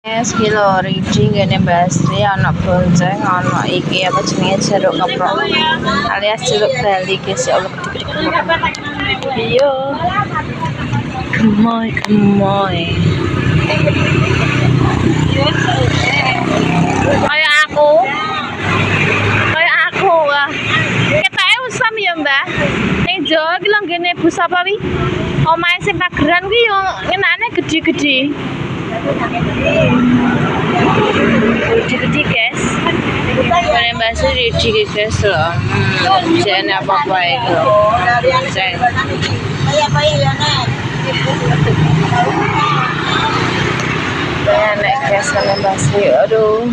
Es kilo riji ngene Basri ana bonceng ana iki apa jenenge jeruk keprok alias jeruk bali guys ya Allah gede-gede. Iya. Gemoy. Kayak aku wah. Ketake usam ya, Mbah. Ning Jawa ki lho ngene bus apa wi? Omahe sing pageran ki yo ngenane gede-gede. Gede guys, mana bahasa riji guys loh, jangan apa-apa itu, banyak guys mana bahasa, aduh,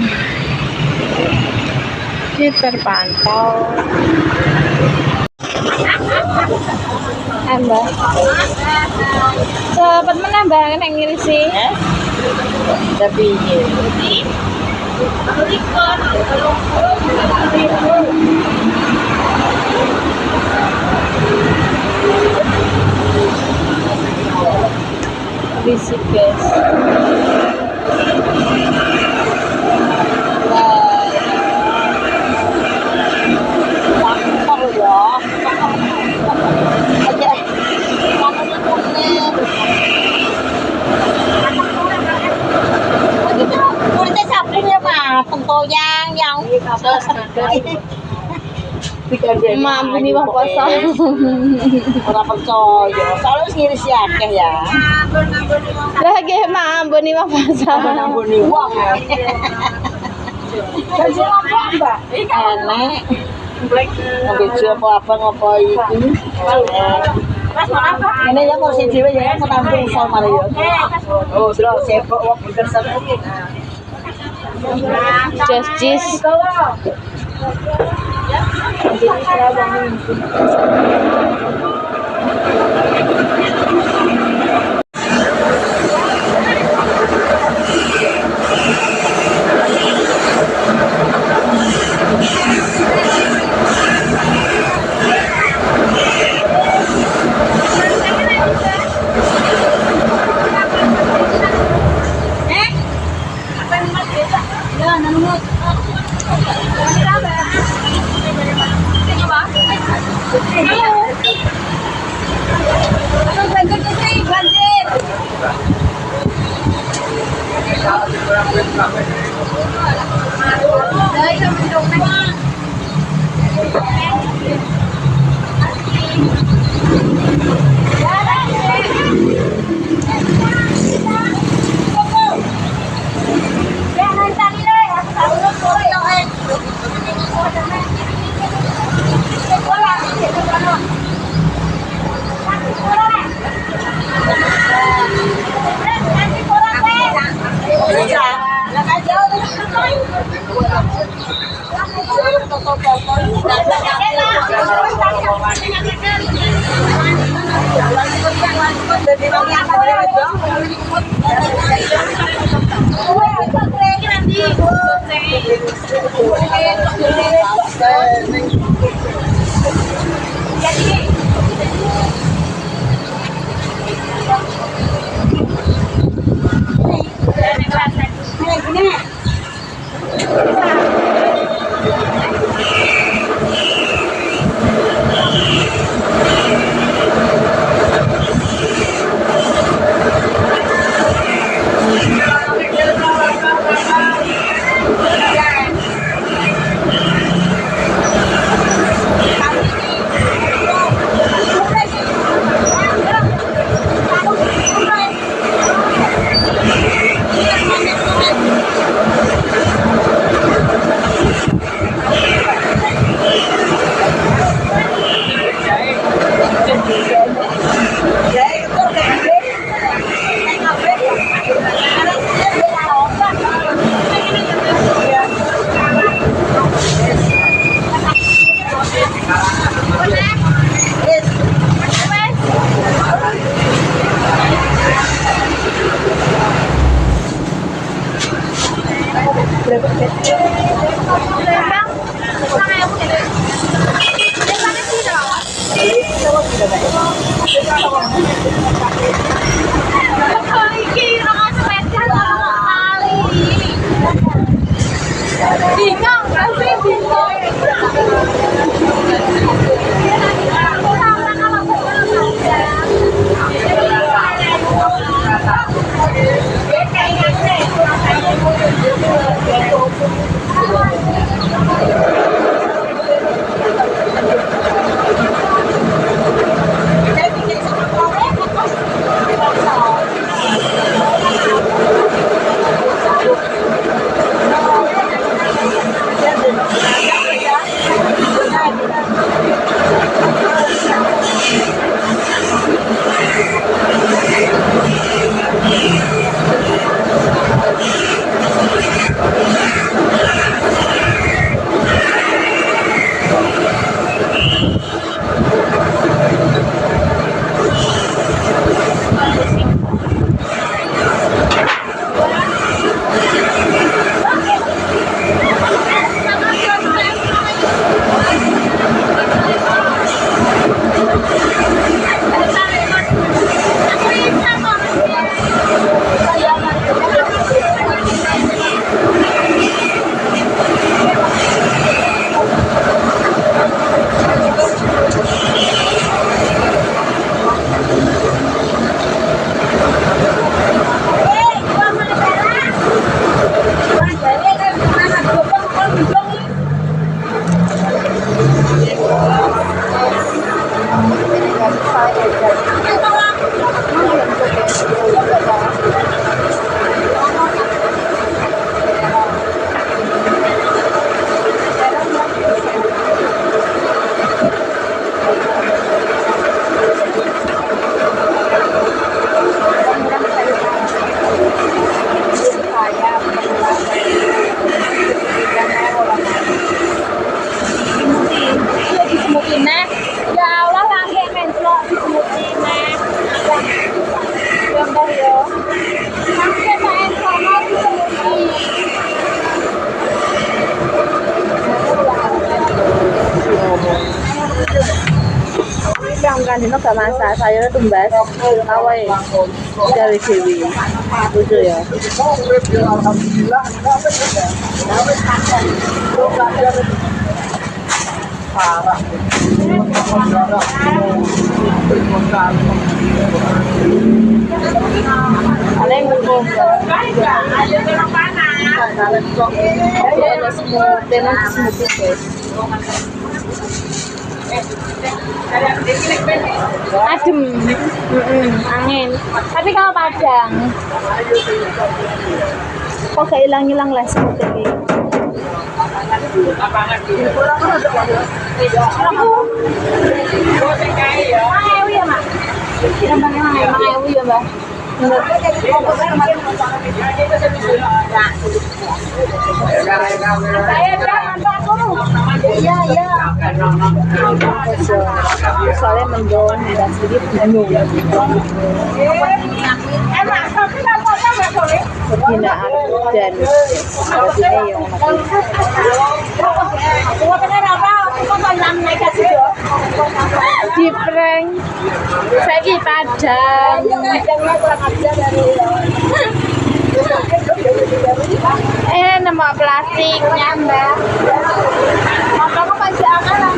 ini terpantau. Mbak, cepat menambah kan yang ngirisi. Tapi berisik guys. Mampu nih Bang Puasa. Ora percaya. Soale wis ngirisi akeh ya. Lah nggih mampu nih Bang Puasa. Nambuni wong. Janji apa, Mbak? Enek. Ngambil apa ngopo iki. Ini ya mau siji wae ya menampung sama ya. Oh, sudah sepok wong bener sampe. Jis. dino gak masak sayur tumbas awe gawe dewi lucu ya. Alhamdulillah. Parah. Paling hukum ada semua tenan semua guys. Adem, angin. Tapi kalau Padang, kok gak hilang-hilang lah seperti ini. Soalnya menjual dan sedikit menu pembinaan dan sebagainya yang di prank saya Padang nama plastiknya mbak apa panjangan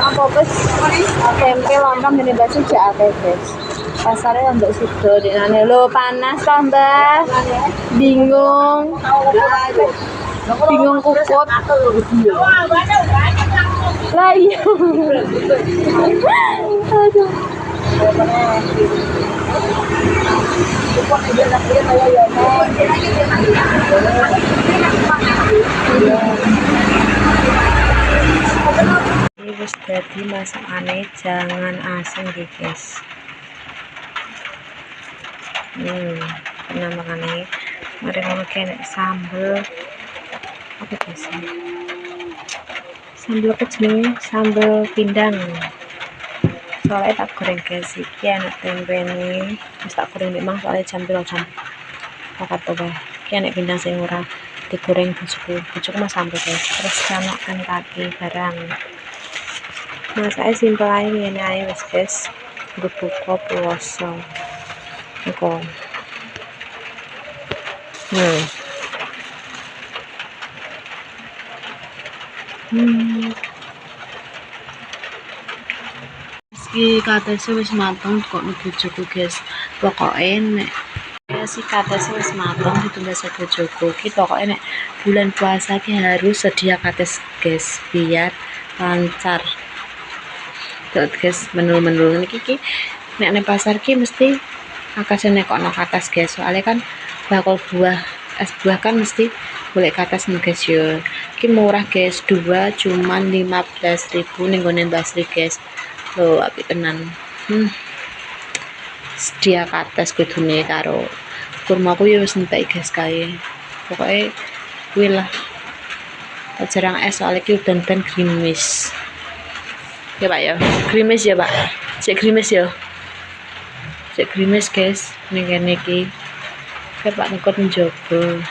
apa bes tempe lontong gini bakso jake guys pasarnya untuk situ di nane lo panas toh mbak bingung kukut lah iya aduh ini wis dadi masakane jangan asing nggih guys. Makane mari ngono kene sambel apa guys? Sambel apa jenenge? Sambel pindang. Soalnya tak goreng guys, iki enak tempe nih. Wis tak goreng memang soalnya jam 2 jam. Pakat to bae. Iki enak pindang sing ora digoreng bujuk mas sambel guys. Terus kanakkan kaki barang. Masaknya simpel aja ngene ae wis guys. Buka puasa. Iku. Meski katanya wis matang kok bojoku guys. Pokoknya nek si katanya wis matang ditunda bojoku ki pokoknya nek bulan puasa ki harus sedia kates guys biar lancar. Tuh guys menul-menul niki nek nang pasar ki mesti akase nekokno kates guys. Soalnya kan bakal buah es buah kan mesti boleh kates nih guys yo. Ki murah guys, 2 cuman 15.000 ning gone Mbak Sri guys. Loh apik tenan. Sedia kates kudune karo kurmaku ya wis entek guys kae. Pokoke kuwi lah. Jarang es soalnya ki udan-udan gerimis. Ya Pak ya. Gerimis ya Pak. Cek gerimis ya. Cek gerimis guys ning kene iki. Kayak Pak ngikut njogo.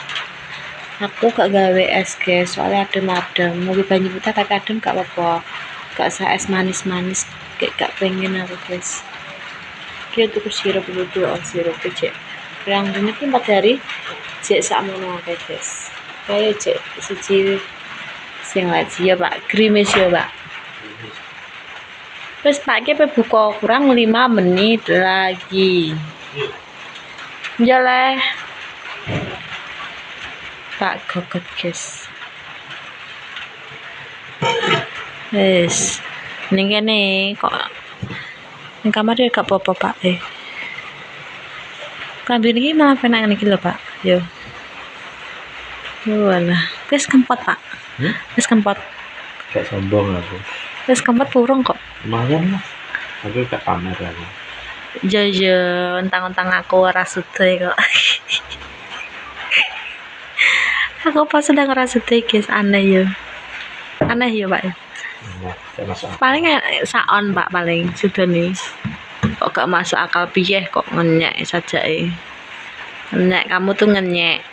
Aku gak gawe es guys soalnya adem-adem. Mau banyu putih tapi adem gak apa-apa. Gak usah es manis-manis kayak gak pengen aku guys. Dia tuh sirup dulu sirup cek. Yang ini ki 4 hari cek sakmono akeh guys. Kayak cek siji sing lagi ya Pak, gerimis ya Pak. Terus Pak ki buka kurang 5 menit lagi. Jale. Pak gogot guys. Wes. Ning kene kok ning kamar dia gak apa-apa Pak Klambi ini malah penak niki lho Pak. Yo. Walah, wis kempot Pak. Wis kempot. Gak sombong aku. Wis kempot purung kok. Lumayan lah. Aku gak pamer aku. Yo entang-entang aku ora sute kok. Aku pas sedang ora sute guys, aneh yo. Aneh yo Pak. Paling saon Pak paling sudah nih. Kok gak masuk akal piye kok ngenyek saja ngenyek kamu tuh ngenyek.